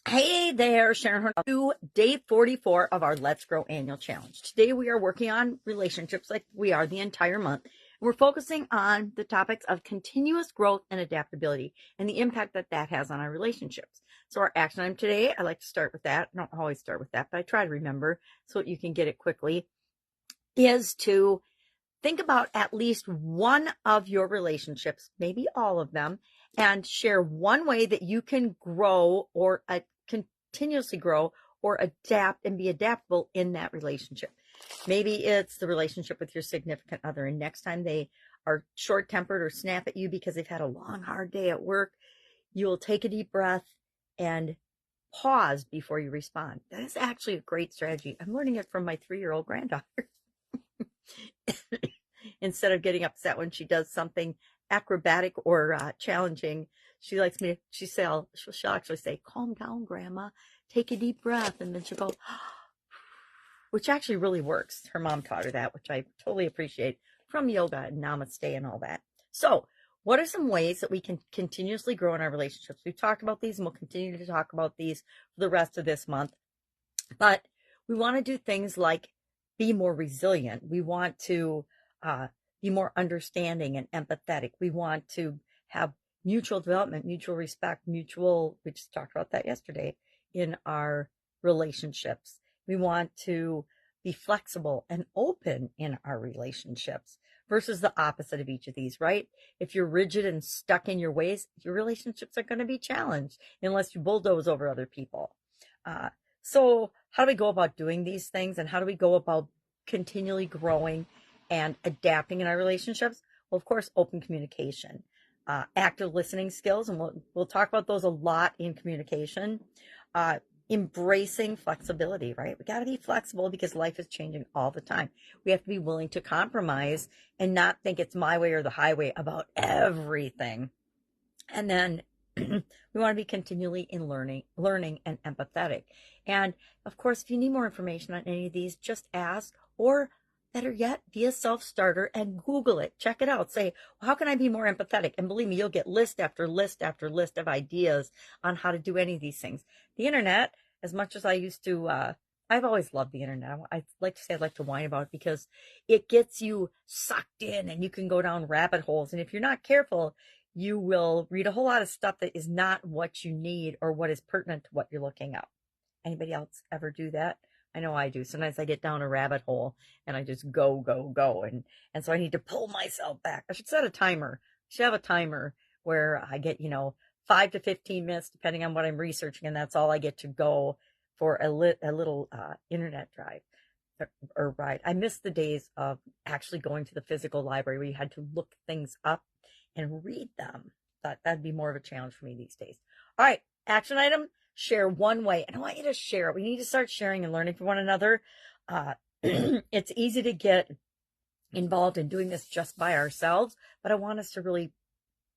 Hey there, Sharon Horne, to day 44 of our Let's Grow annual challenge. Today we are working on relationships like we are the entire month. We're focusing on the topics of continuous growth and adaptability and the impact that that has on our relationships. So our action item today, I like to start with that. I don't always start with that, but I try to remember so you can get it quickly, is to think about at least one of your relationships, maybe all of them, and share one way that you can grow or continuously grow or adapt and be adaptable in that relationship. Maybe it's the relationship with your significant other, and next time they are short tempered or snap at you because they've had a long, hard day at work, you'll take a deep breath and pause before you respond. That is actually a great strategy. I'm learning it from my 3-year-old granddaughter. Instead of getting upset when she does something acrobatic or challenging, she likes me. She'll actually say, "Calm down, Grandma. Take a deep breath," and then she'll go, which actually really works. Her mom taught her that, which I totally appreciate from yoga and namaste and all that. So, what are some ways that we can continuously grow in our relationships? We've talked about these, and we'll continue to talk about these for the rest of this month. But we want to do things like be more resilient. We want to be more understanding and empathetic. We want to have mutual development, mutual respect, we just talked about that yesterday, in our relationships. We want to be flexible and open in our relationships versus the opposite of each of these, right? If you're rigid and stuck in your ways, your relationships are going to be challenged unless you bulldoze over other people. So how do we go about doing these things, and how do we go about continually growing and adapting in our relationships? Well, of course, open communication, active listening skills, and we'll talk about those a lot in communication. Embracing flexibility, right? We got to be flexible because life is changing all the time. We have to be willing to compromise and not think it's my way or the highway about everything. And then we want to be continually in learning and empathetic. And of course, if you need more information on any of these, just ask, or better yet, be a self-starter and Google it. Check it out. Say, well, how can I be more empathetic? And believe me, you'll get list after list after list of ideas on how to do any of these things. The internet, as much as I used to, I've always loved the internet. I like to say I like to whine about it because it gets you sucked in and you can go down rabbit holes. And if you're not careful, you will read a whole lot of stuff that is not what you need or what is pertinent to what you're looking up. Anybody else ever do that? I know I do. Sometimes I get down a rabbit hole and I just go. And so I need to pull myself back. I should set a timer. I should have a timer where I get, 5 to 15 minutes, depending on what I'm researching. And that's all I get to go for a little internet drive or ride. I miss the days of actually going to the physical library where you had to look things up and read them. That'd be more of a challenge for me these days. All right, action item, share one way. And I want you to share it. We need to start sharing and learning from one another. It's easy to get involved in doing this just by ourselves, but I want us to really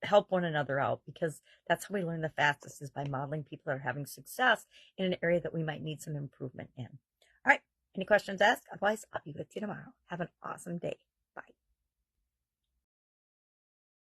help one another out, because that's how we learn the fastest, is by modeling people that are having success in an area that we might need some improvement in. All right, any questions asked? Otherwise, I'll be with you tomorrow. Have an awesome day.